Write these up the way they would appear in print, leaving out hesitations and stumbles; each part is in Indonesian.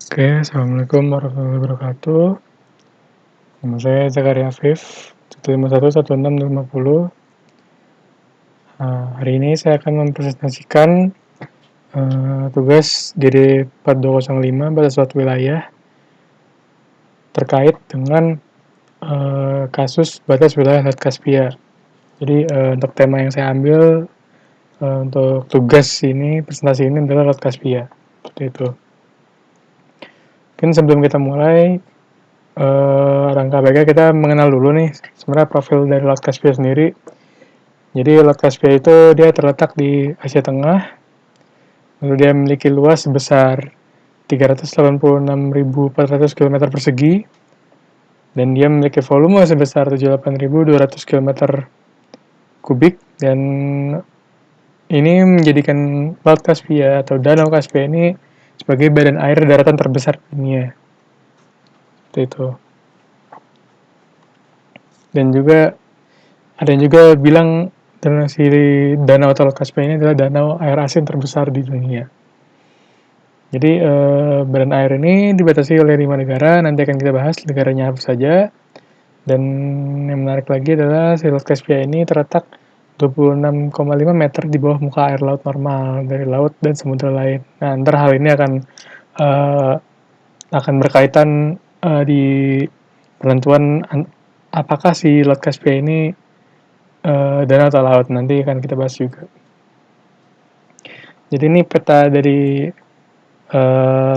Oke, Assalamualaikum warahmatullahi wabarakatuh. Nama saya Zakaria Afif, 151 1650. Hari ini saya akan mempresentasikan tugas GD 4205 batas suatu wilayah terkait dengan kasus batas wilayah Laut Kaspia. Jadi untuk tema yang saya ambil untuk tugas ini, presentasi ini adalah Laut Kaspia. Seperti itu. Mungkin sebelum kita mulai, langkah baiknya kita mengenal dulu nih sebenarnya profil dari Laut Kaspia sendiri. Jadi Laut Kaspia itu dia terletak di Asia Tengah, lalu dia memiliki luas sebesar 386.400 km persegi, dan dia memiliki volume sebesar 78.200 km kubik, dan ini menjadikan Laut Kaspia atau Danau Kaspia ini sebagai badan air daratan terbesar di dunia. Seperti itu. Dan juga ada yang juga bilang si danau Laut Kaspia ini adalah danau air asin terbesar di dunia. Jadi badan air ini dibatasi oleh 5 negara, nanti akan kita bahas negaranya apa saja. Dan yang menarik lagi adalah si Laut Kaspia ini terletak 26,5 meter di bawah muka air laut normal dari laut dan samudra lain. Nah, ntar hal ini akan berkaitan di penentuan apakah si Laut Kaspia ini danau atau laut, nanti akan kita bahas juga. Jadi ini peta dari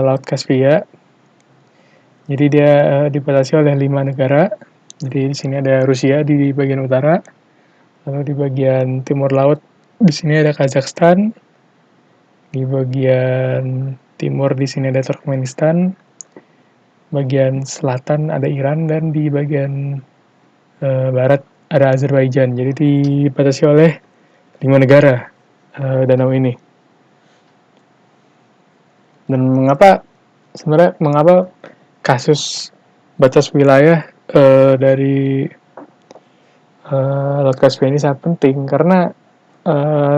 Laut Kaspia. Jadi dia dibatasi oleh 5 negara. Jadi di sini ada Rusia di bagian utara, lalu di bagian timur laut di sini ada Kazakhstan, di bagian timur di sini ada Turkmenistan, bagian selatan ada Iran, dan di bagian barat ada Azerbaijan. Jadi dibatasi oleh 5 negara danau ini. Dan mengapa kasus batas wilayah dari Laut Kaspia ini sangat penting? Karena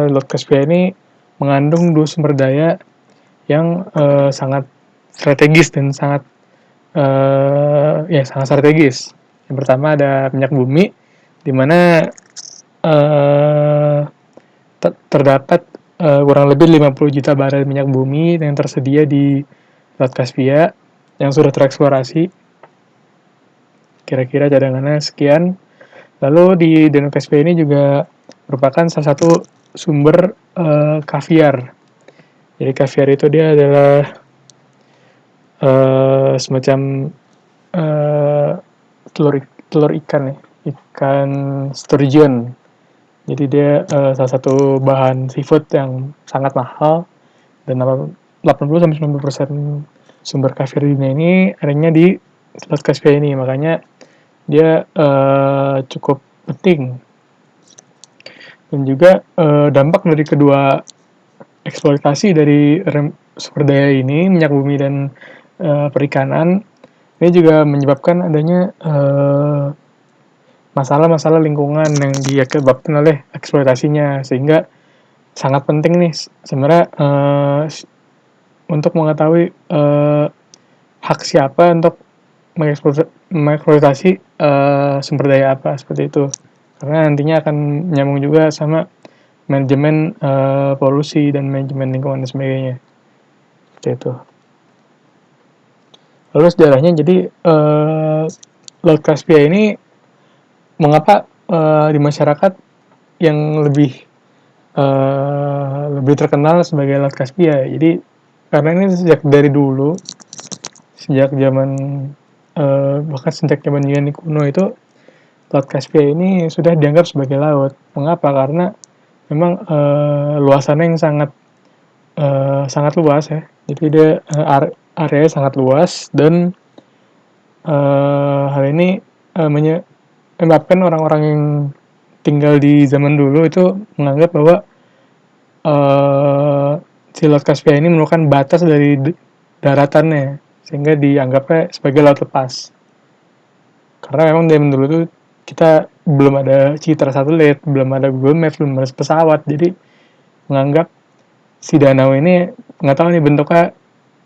Laut Kaspia ini mengandung 2 sumber daya yang sangat strategis dan sangat strategis. Yang pertama ada minyak bumi, di mana terdapat kurang lebih 50 juta barel minyak bumi yang tersedia di Laut Kaspia yang sudah tereksplorasi. Kira-kira cadangannya sekian. Lalu di Danau Kaspia ini juga merupakan salah satu sumber kaviar. Jadi kaviar itu dia adalah semacam telur ikan ya, ikan sturgeon. Jadi dia salah satu bahan seafood yang sangat mahal, dan 80-90% sumber kaviar di dunia ini adanya di Laut Kaspia ini, makanya dia cukup penting. Dan juga dampak dari kedua eksploitasi dari sumber daya ini, minyak bumi dan perikanan, ini juga menyebabkan adanya masalah-masalah lingkungan yang diakibatkan oleh eksploitasinya, sehingga sangat penting nih sebenarnya untuk mengetahui hak siapa untuk mengeksploitasi sumber daya apa, seperti itu. Karena nantinya akan nyambung juga sama manajemen polusi dan manajemen lingkungan dan sebagainya. Seperti itu. Lalu sejarahnya, jadi Laut Kaspia ini mengapa di masyarakat yang lebih terkenal sebagai Laut Kaspia. Jadi karena ini sejak dari dulu, sejak zaman bahkan sejak zaman Yunani kuno itu, Laut Kaspia ini sudah dianggap sebagai laut. Mengapa? Karena memang luasannya yang sangat luas ya. Jadi dia areanya sangat luas, dan hal ini menyebabkan orang-orang yang tinggal di zaman dulu itu menganggap bahwa si Laut Kaspia ini merupakan batas dari daratannya, sehingga dianggapnya sebagai laut lepas. Karena memang dari dulu itu kita belum ada citra satelit, belum ada Google Maps, belum ada pesawat, jadi menganggap si danau ini nggak tahu nih bentuknya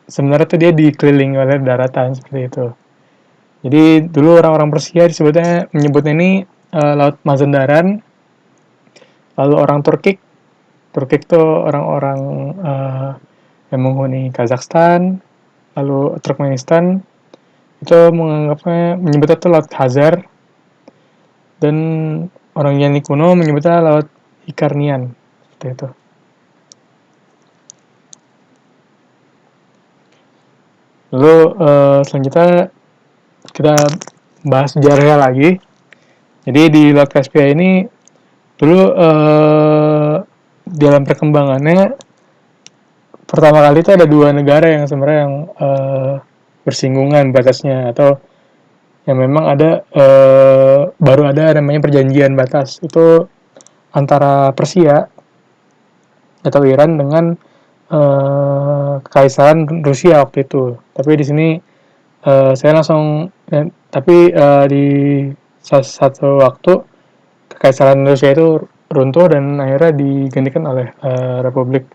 sebenarnya tuh dia dikelilingi oleh daratan seperti itu. Jadi dulu orang-orang Persia menyebutnya ini Laut Mazandaran. Lalu orang Turkik tuh orang-orang yang menghuni Kazakhstan, lalu Turkmenistan itu menyebutnya itu Laut Khazar, dan orang Yunani kuno menyebutnya Laut Ikarnian seperti itu. Lalu selanjutnya kita bahas sejarahnya lagi. Jadi di Laut Kaspia ini dulu dalam perkembangannya pertama kali itu ada dua negara yang sebenarnya yang bersinggungan batasnya, atau yang memang ada baru ada namanya perjanjian batas itu antara Persia atau Iran dengan Kekaisaran Rusia waktu itu. Tapi di sini saya langsung di satu waktu Kekaisaran Rusia itu runtuh dan akhirnya digantikan oleh Republik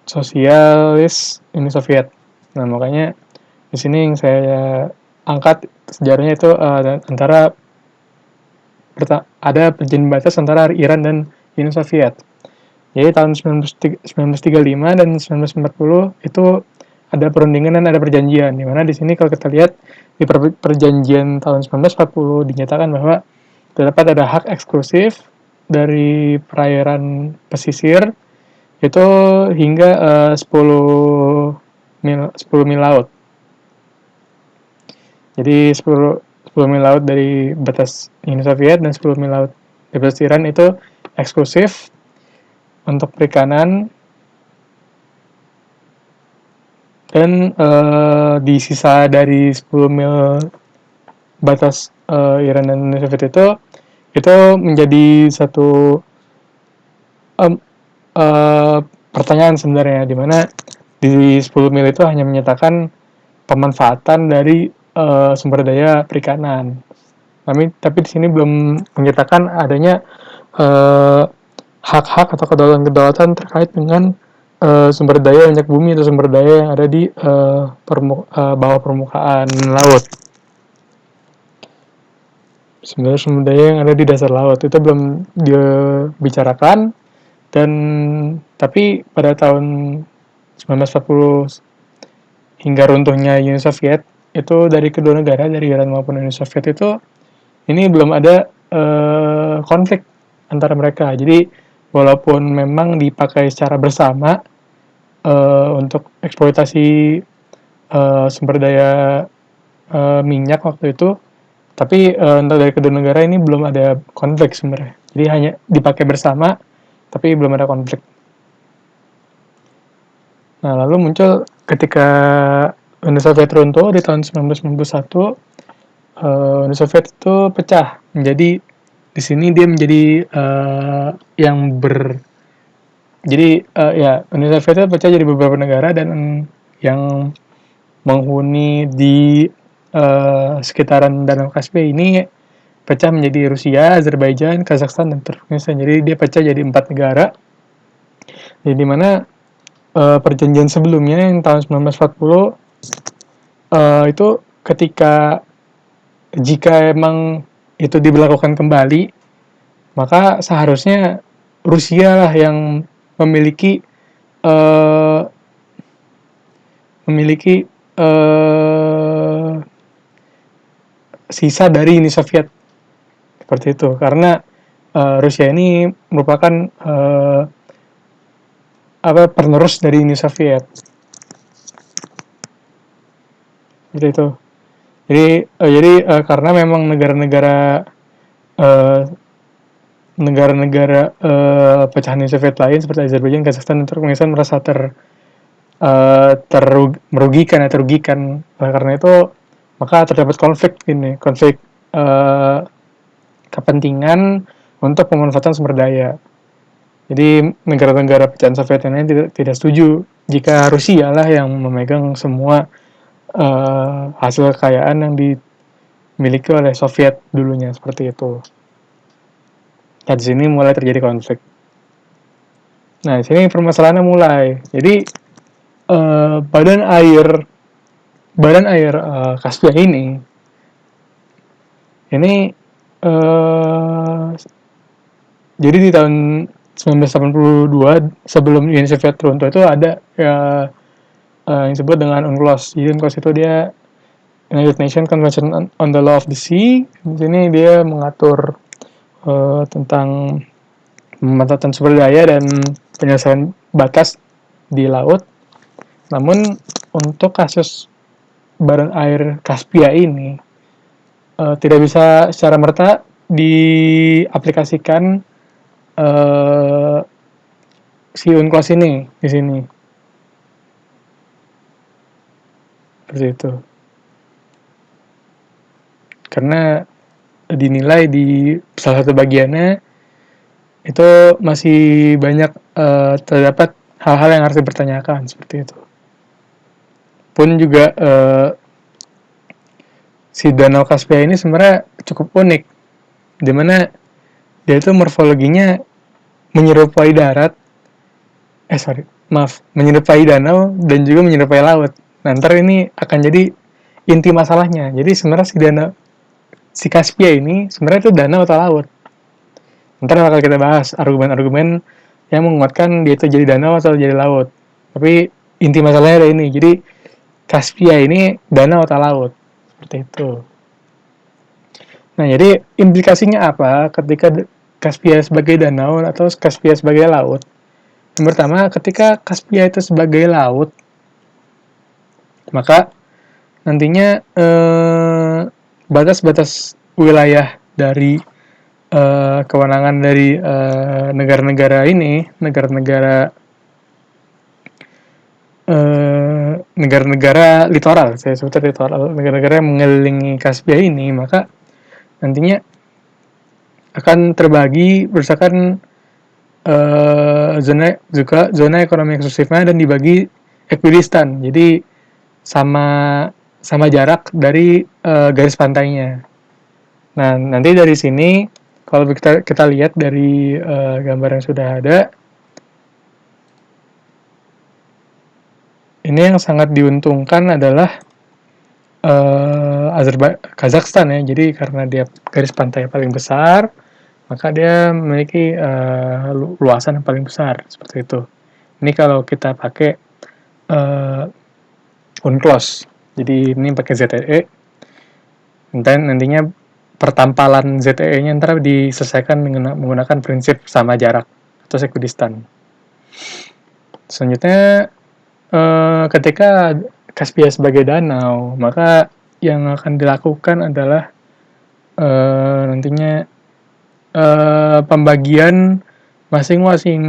Sosialis Uni Soviet. Nah, makanya di sini yang saya angkat sejarahnya itu antara ada perjanjian batas antara Iran dan Uni Soviet. Jadi tahun 1935 dan 1940 itu ada perundingan dan ada perjanjian. Di mana di sini kalau kita lihat di perjanjian tahun 1940 dinyatakan bahwa terdapat ada hak eksklusif dari perairan pesisir itu hingga 10 mil laut. Jadi 10 mil laut dari batas Uni Soviet dan 10 mil laut dari batas Iran itu eksklusif untuk perikanan, dan di sisa dari 10 mil batas Iran dan Uni Soviet itu menjadi satu pertanyaan sebenarnya, di mana di 10 mil itu hanya menyatakan pemanfaatan dari sumber daya perikanan. Tapi di sini belum menyatakan adanya hak-hak atau kedaulatan terkait dengan sumber daya minyak bumi atau sumber daya yang ada di bawah permukaan laut. Sebenarnya sumber daya yang ada di dasar laut itu belum dibicarakan, dan tapi pada tahun 1940 hingga runtuhnya Uni Soviet itu dari kedua negara, dari Iran maupun Uni Soviet itu ini belum ada konflik antara mereka. Jadi walaupun memang dipakai secara bersama untuk eksploitasi sumber daya minyak waktu itu, tapi untuk dari kedua negara ini belum ada konflik sebenarnya. Jadi hanya dipakai bersama, tapi belum ada konflik. Nah, lalu muncul ketika Uni Soviet runtuh di tahun 1991, Uni Soviet itu pecah menjadi, di sini dia menjadi Uni Soviet itu pecah jadi beberapa negara, dan yang menghuni di sekitaran Danau Kaspia ini pecah menjadi Rusia, Azerbaijan, Kazakhstan, dan Turkmenistan. Jadi dia pecah jadi 4 negara. Jadi di mana perjanjian sebelumnya yang tahun 1940 itu ketika jika emang itu diberlakukan kembali, maka seharusnya Rusia lah yang memiliki sisa dari Uni Soviet seperti itu, karena Rusia ini merupakan penerus dari Uni Soviet. Itu. Jadi karena memang negara-negara pecahan Uni Soviet lain seperti Azerbaijan, Kazakhstan, dan Turkmenistan merasa merugikan. Oleh karena itu maka terdapat konflik kepentingan untuk pemanfaatan sumber daya. Jadi negara-negara pecahan Soviet yang lain tidak setuju jika Rusia lah yang memegang semua hasil kekayaan yang dimiliki oleh Soviet dulunya, seperti itu. Nah, di sini mulai terjadi konflik. Nah, di sini permasalahannya mulai. Jadi badan air Kaspia ini uh, jadi di tahun 1982 sebelum Uni Soviet runtuh itu ada yang disebut dengan UNCLOS. Jadi UNCLOS itu dia United Nations Convention on the Law of the Sea. Di sini dia mengatur tentang pemanfaatan sumber daya dan penyelesaian batas di laut. Namun untuk kasus badan air Kaspia ini tidak bisa secara merta diaplikasikan si UNCLOS ini di sini. Seperti itu. Karena dinilai di salah satu bagiannya itu masih banyak terdapat hal-hal yang harus dipertanyakan seperti itu. Pun juga si Danau Kaspia ini sebenarnya cukup unik, dimana dia itu morfologinya menyerupai darat, menyerupai danau dan juga menyerupai laut. Nah, ntar ini akan jadi inti masalahnya. Jadi sebenarnya si Kaspia ini sebenarnya itu danau atau laut. Ntar bakal kita bahas argumen-argumen yang menguatkan dia itu jadi danau atau jadi laut. Tapi inti masalahnya ada ini. Jadi Kaspia ini danau atau laut. Seperti itu. Nah, jadi implikasinya apa ketika Kaspia sebagai danau atau Kaspia sebagai laut? Yang pertama, ketika Kaspia itu sebagai laut, maka nantinya batas-batas wilayah dari kewenangan dari negara-negara ini, negara-negara littoral, saya sebutnya littoral, negara-negara yang mengelilingi Kaspia ini, maka nantinya akan terbagi berdasarkan zona ekonomi eksklusifnya dan dibagi ekuidistan, jadi sama jarak dari garis pantainya. Nah, nanti dari sini kalau kita lihat dari gambar yang sudah ada, ini yang sangat diuntungkan adalah Kazakhstan ya. Jadi karena dia garis pantai paling besar, maka dia memiliki luasan yang paling besar seperti itu. Ini kalau kita pakai UNCLOS. Jadi ini pakai ZTE. Dan nantinya pertampalan ZTE-nya ntar diselesaikan dengan menggunakan prinsip sama jarak atau ekuidistan. Selanjutnya ketika Kaspia sebagai danau, maka yang akan dilakukan adalah nantinya pembagian masing-masing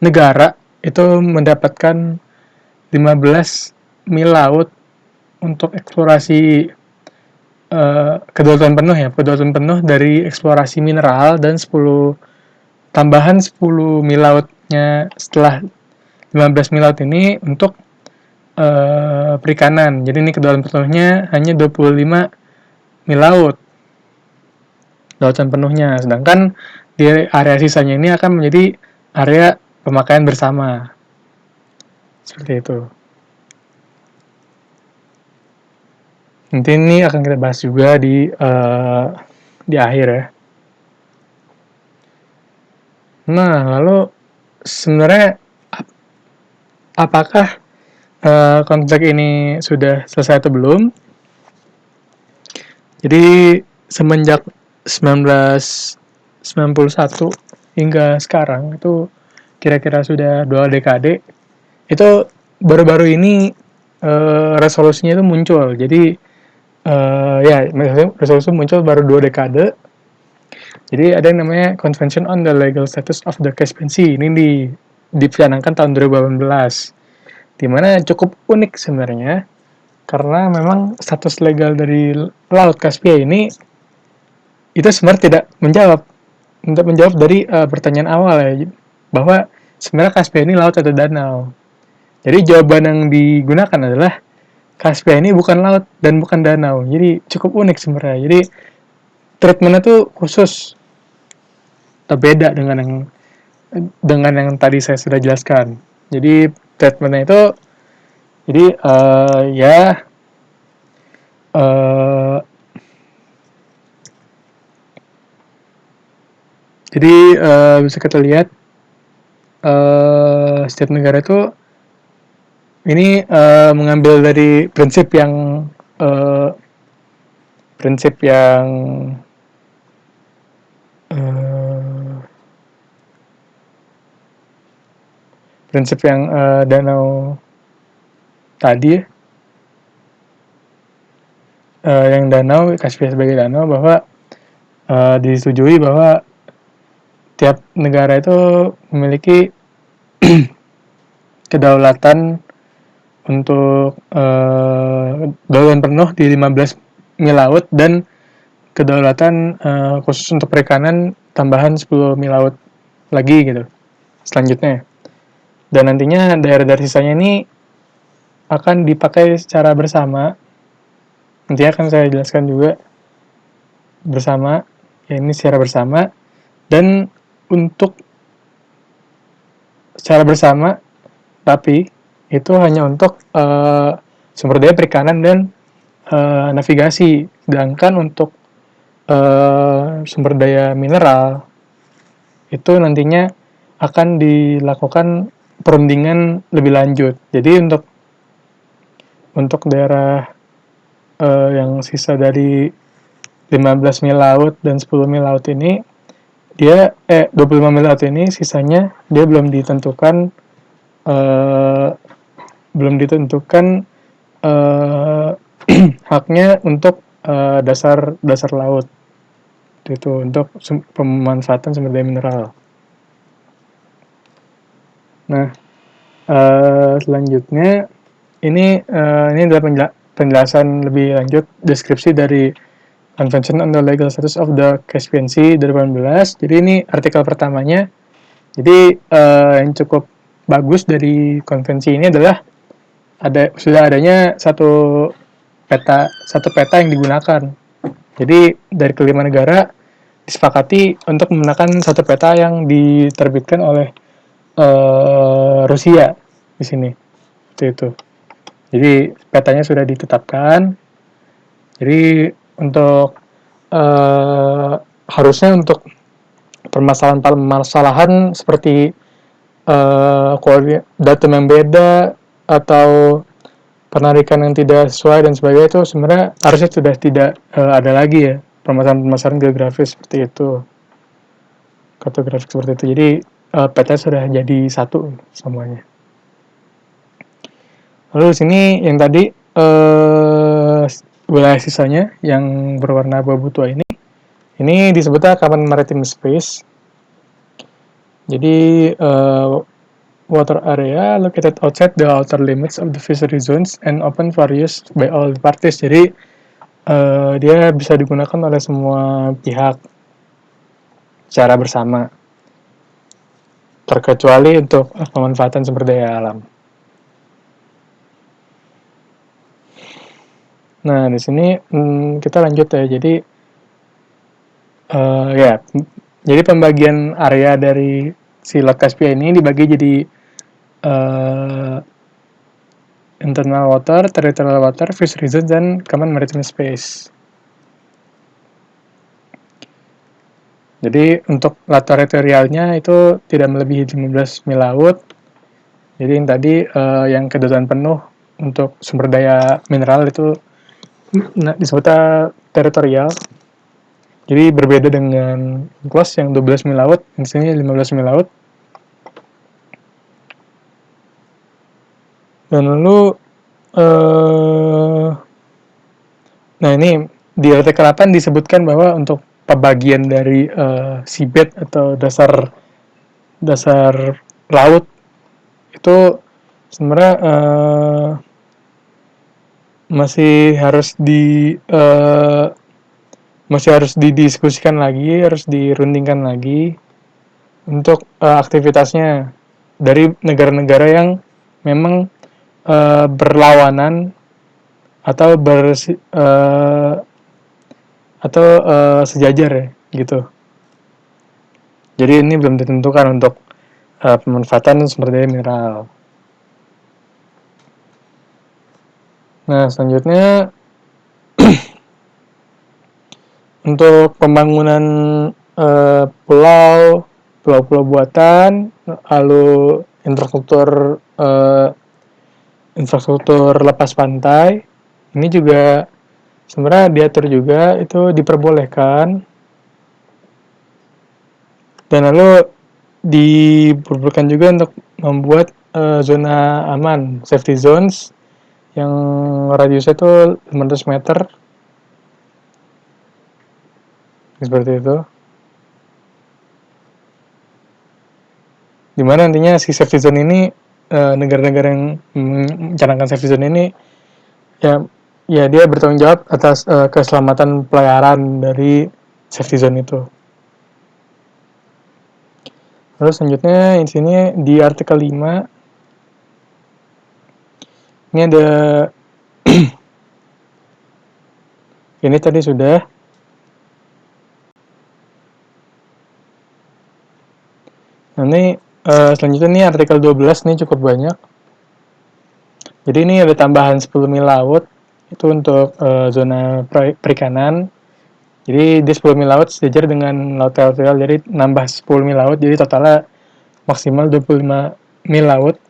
negara itu mendapatkan 15 mil laut untuk eksplorasi kedaulatan penuh dari eksplorasi mineral, dan 10 mil lautnya setelah 15 mil laut ini untuk perikanan. Jadi ini kedaulatan penuhnya hanya 25 mil laut lautan penuhnya, sedangkan di area sisanya ini akan menjadi area pemakaian bersama seperti itu. Nanti ini akan kita bahas juga di akhir ya. Nah, lalu sebenarnya apakah konflik ini sudah selesai atau belum? Jadi semenjak 1991 hingga sekarang itu kira-kira sudah 2 dekade, itu baru-baru ini resolusinya itu muncul. Jadi resolusi muncul baru 2 dekade. Jadi ada yang namanya Convention on the Legal Status of the Caspian Sea. Ini dicanangkan tahun 2018. Di mana cukup unik sebenarnya, karena memang status legal dari Laut Kaspia ini itu sebenarnya tidak menjawab dari pertanyaan awal ya, bahwa sebenarnya Kaspia ini laut atau danau. Jadi jawaban yang digunakan adalah Kaspia ini bukan laut dan bukan danau. Jadi cukup unik sebenarnya. Jadi treatmentnya tuh khusus, beda dengan yang tadi saya sudah jelaskan. Jadi statementnya itu jadi uh, jadi bisa kita lihat setiap negara itu ini mengambil dari uh, prinsip yang uh, danau tadi yang danau Kaspia sebagai danau, bahwa disetujui bahwa tiap negara itu memiliki kedaulatan untuk kedaulatan penuh di 15 mil laut dan kedaulatan khusus untuk perikanan tambahan 10 mil laut lagi gitu selanjutnya. Dan nantinya daerah-daerah sisanya ini akan dipakai secara bersama. Nanti akan saya jelaskan juga bersama, ya ini secara bersama, dan untuk secara bersama, tapi itu hanya untuk sumber daya perikanan dan navigasi. Sedangkan untuk sumber daya mineral itu nantinya akan dilakukan perundingan lebih lanjut. Jadi untuk daerah yang sisa dari 15 mil laut dan 10 mil laut ini, dia 25 mil laut ini sisanya dia belum ditentukan haknya untuk dasar laut itu untuk pemanfaatan sumber daya mineral. Nah, selanjutnya ini adalah penjelasan lebih lanjut deskripsi dari Convention on the Legal Status of the Caspian Sea 2018. Jadi ini artikel pertamanya. Jadi yang cukup bagus dari konvensi ini adalah sudah adanya satu peta yang digunakan. Jadi dari kelima negara disepakati untuk menggunakan satu peta yang diterbitkan oleh Rusia di sini. Itu. Jadi petanya sudah ditetapkan. Jadi untuk harusnya untuk permasalahan seperti datum yang beda atau penarikan yang tidak sesuai dan sebagainya, itu sebenarnya harusnya sudah tidak ada lagi ya permasalahan geografis seperti itu, kartografik seperti itu. Jadi peta sudah jadi satu semuanya. Lalu di sini yang tadi wilayah sisanya yang berwarna abu-abu tua ini disebutnya Common Maritime Space. Jadi water area located outside the outer limits of the fishery zones and open for use by all parties. Jadi dia bisa digunakan oleh semua pihak secara bersama, terkecuali untuk pemanfaatan sumber daya alam. Nah, di sini kita lanjut ya. Jadi jadi pembagian area dari si Laut Kaspia ini dibagi jadi internal water, territorial water, fishery zone, dan common maritime space. Jadi untuk laut teritorialnya itu tidak melebihi 15 mil laut. Jadi yang tadi yang kedaulatan penuh untuk sumber daya mineral itu disebutnya teritorial. Jadi berbeda dengan UNCLOS yang 12 mil laut, di sini 15 mil laut. Dan lalu nah ini di artikel 8 disebutkan bahwa untuk pembagian dari seabed atau dasar laut itu sebenarnya masih harus didiskusikan lagi, harus dirundingkan lagi untuk aktivitasnya dari negara-negara yang memang berlawanan atau sejajar ya gitu. Jadi ini belum ditentukan untuk pemanfaatan sumber daya mineral. Nah, selanjutnya untuk pembangunan pulau buatan, lalu infrastruktur lepas pantai, ini juga sebenarnya diatur juga, itu diperbolehkan, dan lalu diperbolehkan juga untuk membuat zona aman, safety zones, yang radiusnya itu 500 meter, seperti itu. Dimana nantinya si safety zone ini, negara-negara yang mencanangkan safety zone ini, ya dia bertanggung jawab atas keselamatan pelayaran dari safety zone itu. Lalu selanjutnya di sini di artikel 5 ini ada ini tadi sudah. Nah, ini selanjutnya ini artikel 12 ini cukup banyak. Jadi ini ada tambahan 10 mil laut itu untuk zona perikanan. Jadi di 10 mil laut sejajar dengan laut teritorial, jadi nambah 10 mil laut, jadi totalnya maksimal 25 mil laut.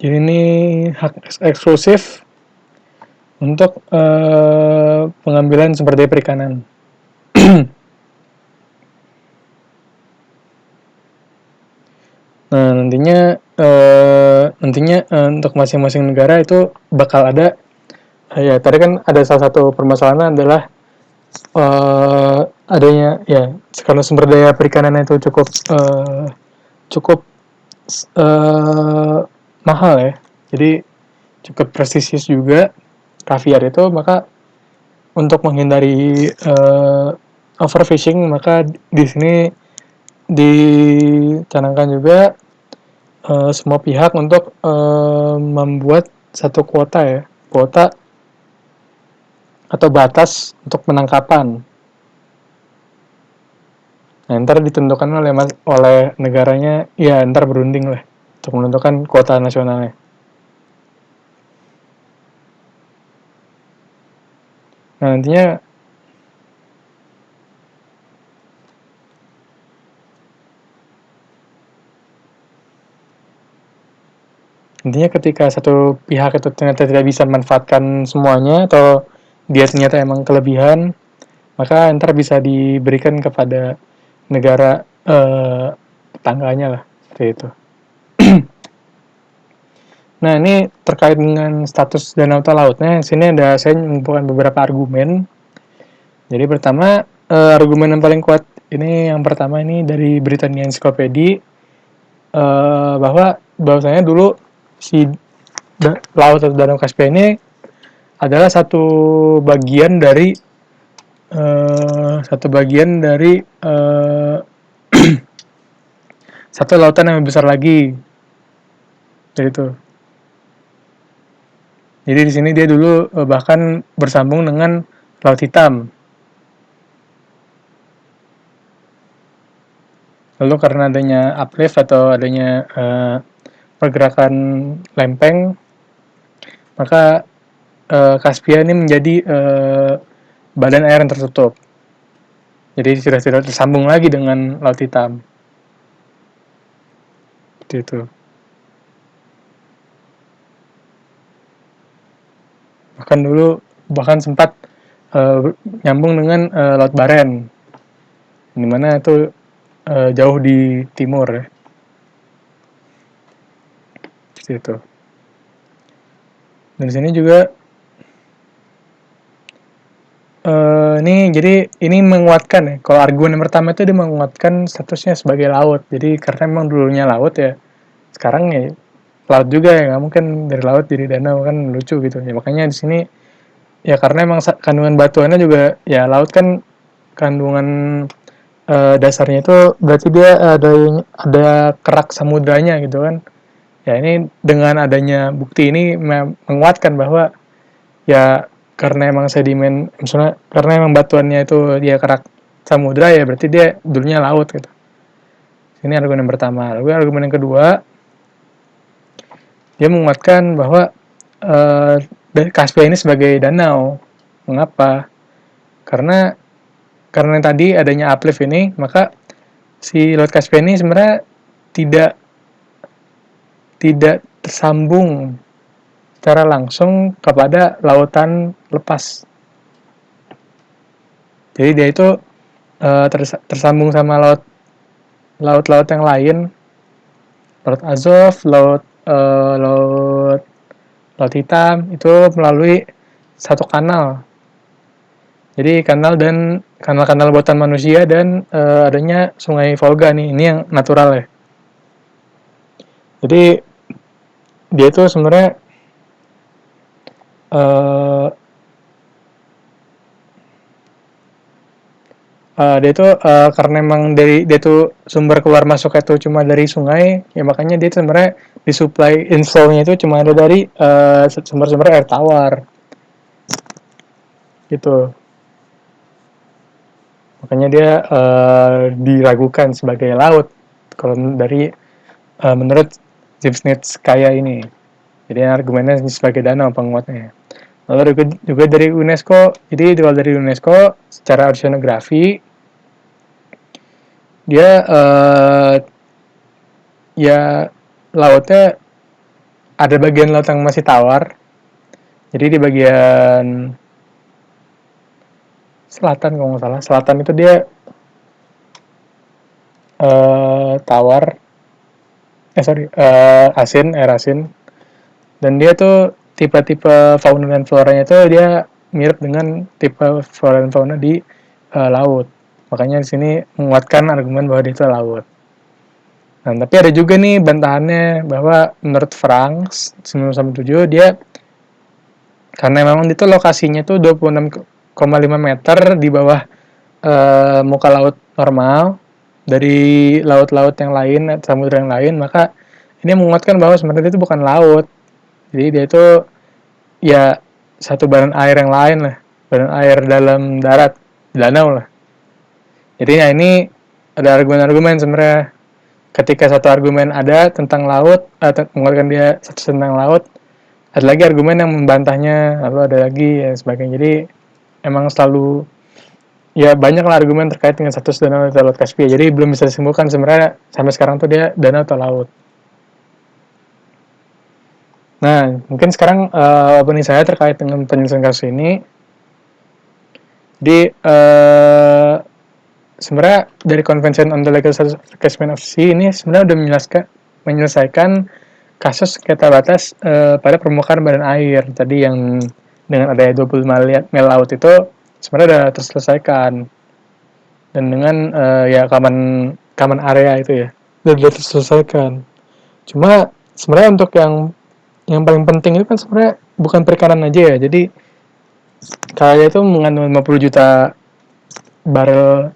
Jadi ini hak eksklusif untuk pengambilan sumber daya perikanan. Nah, nantinya untuk masing-masing negara itu bakal ada, ya tadi kan ada salah satu permasalahan adalah adanya, ya karena sumber daya perikanan itu cukup mahal ya, jadi cukup prestisius juga kaviar itu, maka untuk menghindari overfishing, maka di sini dicanangkan juga semua pihak untuk membuat satu kuota atau batas untuk penangkapan. Nah, ntar ditentukan oleh negaranya, ya ntar berunding lah untuk menentukan kuota nasionalnya. Nah, intinya ketika satu pihak itu ternyata tidak bisa memanfaatkan semuanya, atau dia ternyata emang kelebihan, maka ntar bisa diberikan kepada negara tetangganya lah, seperti itu. Nah, ini terkait dengan status danau lautnya. Sini saya mengumpulkan beberapa argumen. Jadi pertama, argumen yang paling kuat ini, yang pertama ini dari Britannia Encyclopedia, bahwasanya dulu si laut atau danau Kaspia ini adalah satu bagian dari satu lautan yang lebih besar lagi. Itu. Jadi di sini dia dulu bahkan bersambung dengan Laut Hitam. Lalu karena adanya uplift atau adanya pergerakan lempeng, maka Kaspia ini menjadi badan air yang tertutup. Jadi sudah tidak tersambung lagi dengan Laut Hitam. Itu. Bahkan sempat nyambung dengan Laut Baren, di mana itu jauh di timur ya. Seperti itu. Dan di sini juga ini menguatkan ya. Kalau argumen yang pertama itu dia menguatkan statusnya sebagai laut. Jadi karena memang dulunya laut ya, sekarang ya laut juga ya, nggak mungkin dari laut jadi danau, kan lucu gitu ya. Makanya di sini ya karena emang kandungan batuannya juga, ya laut kan kandungan dasarnya itu berarti dia ada kerak samudranya gitu kan. Ya ini dengan adanya bukti ini menguatkan bahwa ya karena emang sedimen, misalnya karena emang batuannya itu dia kerak samudra, ya berarti dia dulunya laut gitu. Ini argumen yang pertama. Lalu argumen yang kedua, dia menguatkan bahwa Kaspia ini sebagai danau. Mengapa? Karena tadi adanya uplift ini, maka si Laut Kaspia ini sebenarnya tidak tersambung secara langsung kepada lautan lepas. Jadi dia itu tersambung sama laut-laut yang lain, laut Azov, laut Hitam itu melalui satu kanal. Jadi kanal-kanal buatan manusia dan adanya sungai Volga nih, ini yang natural ya. Jadi dia itu sebenarnya dia itu karena memang dia itu sumber keluar masuk itu cuma dari sungai, ya makanya dia sebenarnya disuplai inflow-nya itu cuma ada dari sumber-sumber air tawar. Gitu. Makanya dia diragukan sebagai laut kalau dari menurut Zimsnitskaya ini. Jadi argumennya sebagai danau penguatnya. Lalu juga dari UNESCO, jadi kalau dari UNESCO secara oceanografi dia ya lautnya ada bagian laut yang masih tawar. Jadi di bagian selatan kalau nggak salah, selatan itu dia tawar, asin, air asin, dan dia tuh tipe-tipe fauna dan floranya itu dia mirip dengan tipe flora dan fauna di laut. Makanya di sini menguatkan argumen bahwa dia itu laut. Nah, tapi ada juga nih bantahannya bahwa menurut Franks 1997 dia karena memang itu lokasinya tuh 26,5 meter di bawah muka laut normal dari laut-laut yang lain, samudra yang lain, maka ini menguatkan bahwa sebenarnya itu bukan laut. Jadi dia itu ya satu badan air yang lain lah, badan air dalam darat, danau lah. Jadi ya ini ada argumen-argumen sebenarnya. Ketika satu argumen ada tentang laut, mengeluarkan dia satu tentang laut, ada lagi argumen yang membantahnya, lalu ada lagi ya sebagainya. Jadi emang selalu ya banyak lah argumen terkait dengan status danau atau laut Kaspia. Jadi belum bisa disimpulkan sebenarnya sampai sekarang tuh dia danau atau laut. Nah, mungkin sekarang opini saya terkait dengan penyelesaian kasus ini. Jadi sebenarnya dari Convention on the Legal Status of Caspian of Sea ini sebenarnya udah menyelesaikan kasus sengketa batas pada permukaan badan air tadi yang dengan adanya 25 mil laut itu sebenarnya udah terselesaikan, dan dengan ya common area itu ya udah terselesaikan. Cuma sebenarnya untuk yang paling penting itu kan sebenarnya bukan perikanan aja ya. Jadi kayak itu mengandung 50 juta barel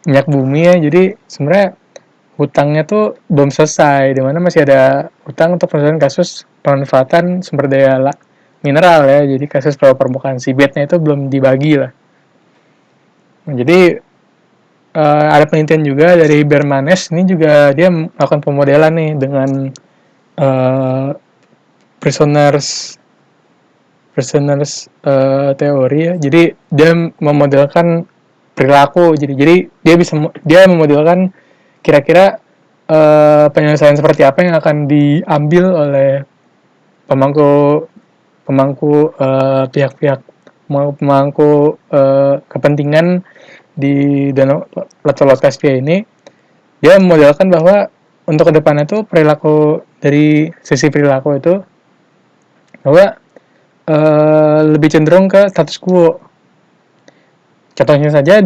minyak bumi ya. Jadi sebenarnya hutangnya tuh belum selesai, di mana masih ada hutang untuk penyelesaian kasus pemanfaatan sumber daya mineral ya. Jadi kasus permukaan seabednya itu belum dibagi lah. Nah, jadi ada penelitian juga dari Bermanes, ini juga dia melakukan pemodelan nih dengan prisoners teori ya. Jadi dia memodelkan perilaku. Jadi dia memodelkan kira-kira penyelesaian seperti apa yang akan diambil oleh pemangku kepentingan di Danau Laut Kaspia ini. Dia memodelkan bahwa untuk kedepannya itu perilaku dari sisi perilaku itu bahwa lebih cenderung ke status quo. Contohnya saja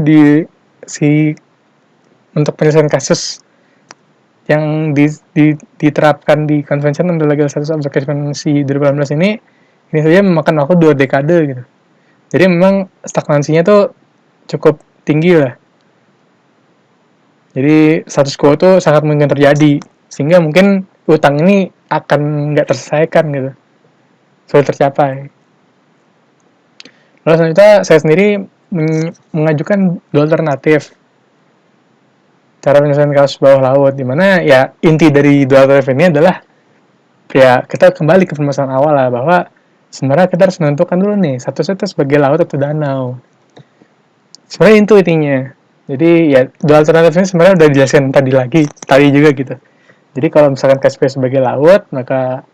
untuk penyelesaian kasus yang diterapkan di Convention on the Legal Status of the Caspian Sea 2018 ini saja memakan waktu 2 dekade gitu. Jadi memang stagnansinya tuh cukup tinggi lah. Jadi status quo tuh sangat mungkin terjadi, sehingga mungkin utang ini akan nggak terselesaikan gitu, sulit tercapai. Lalu selanjutnya saya sendiri mengajukan dua alternatif cara penyelesaian kasus bawah laut, di mana ya inti dari dua alternatif ini adalah ya kita kembali ke permasalahan awal lah, bahwa sebenarnya kita harus menentukan dulu nih, statusnya itu sebagai laut atau danau. Sebenarnya itu intinya. Jadi ya dua alternatifnya sebenarnya udah dijelaskan tadi juga gitu. Jadi kalau misalkan KSP sebagai laut, maka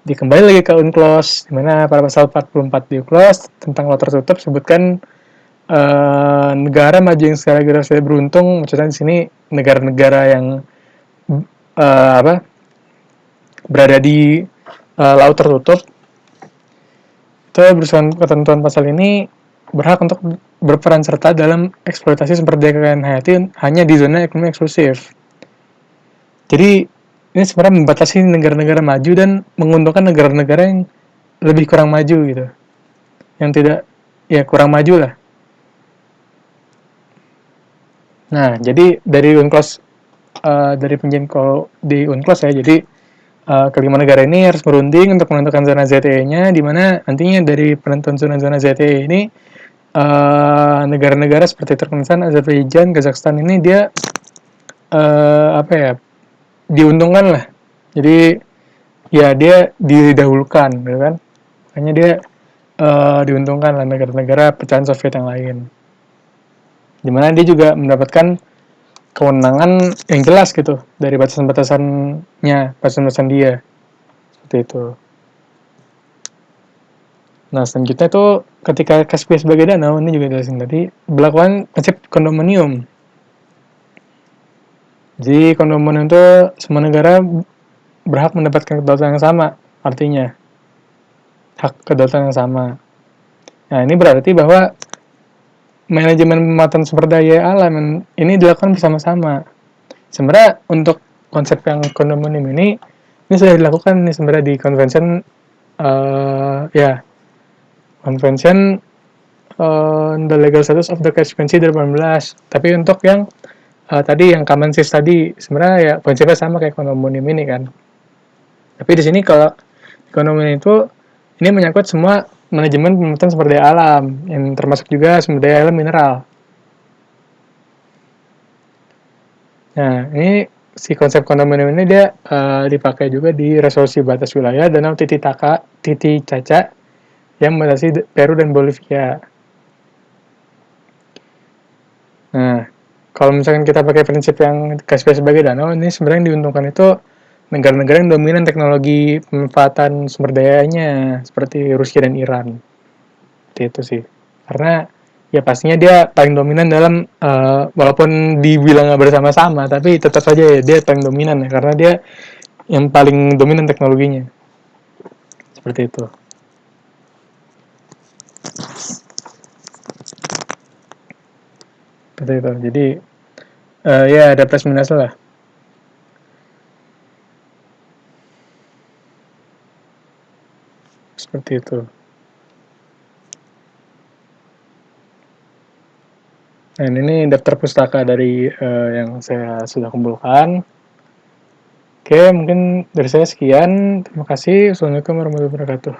dikembali lagi ke UNCLOS, di mana pada pasal 44 di UNCLOS tentang laut tertutup sebutkan negara maju yang segera sudah beruntung, maksudnya di sini negara-negara yang apa berada di laut tertutup itu berdasarkan ketentuan pasal ini berhak untuk berperan serta dalam eksploitasi sumber daya kekayaan hayati hanya di zona ekonomi eksklusif. Jadi ini sebenarnya membatasi negara-negara maju dan menguntungkan negara-negara yang lebih kurang maju gitu, yang tidak ya kurang maju lah. Nah, jadi dari UNCLOS dari penjelasan kalau di UNCLOS ya, jadi kelima negara ini harus berunding untuk menentukan zona ZTE-nya, di mana nantinya dari penentuan zona-zona ZTE ini negara-negara seperti Turkmenistan, Azerbaijan, Kazakhstan ini dia apa ya diuntungkan lah. Jadi ya dia didahulukan, gitu kan? Makanya dia diuntungkan lah negara-negara pecahan Soviet yang lain. Dimana dia juga mendapatkan kewenangan yang jelas gitu dari batasan-batasan dia seperti itu. Nah, selanjutnya itu ketika Kaspi sebagai danau, ini juga jelasin tadi, berlakukan prinsip kondominium. Jadi kondominium itu semua negara berhak mendapatkan kedaulatan yang sama, artinya hak kedaulatan yang sama. Nah, ini berarti bahwa manajemen pemanfaatan sumber daya alam ini dilakukan bersama-sama. Sebenarnya untuk konsep yang kondominium ini sudah dilakukan nih sebenarnya di convention ya convention the legal status of the Constituency 2018. Tapi untuk yang tadi yang common sense tadi sebenarnya ya konsepnya sama kayak kondominium ini kan. Tapi di sini kalau kondominium itu ini menyangkut semua manajemen pemanfaatan sumber daya alam yang termasuk juga sumber daya alam mineral. Nah, ini si konsep kondominium ini dia dipakai juga di resolusi batas wilayah Danau Titicaca yang membatasi Peru dan Bolivia. Nah, kalau misalkan kita pakai prinsip yang KSP sebagai danau, ini sebenarnya yang diuntungkan itu negara-negara yang dominan teknologi pemanfaatan sumber dayanya, seperti Rusia dan Iran. Seperti itu sih. Karena ya pastinya dia paling dominan dalam, walaupun dibilang bersama-sama, tapi tetap saja ya dia paling dominan ya, karena dia yang paling dominan teknologinya. Seperti itu. Seperti itu. Jadi, ya ada plus minus lah. Seperti itu. Nah, ini daftar pustaka dari yang saya sudah kumpulkan. Oke, mungkin dari saya sekian. Terima kasih. Assalamualaikum warahmatullahi wabarakatuh.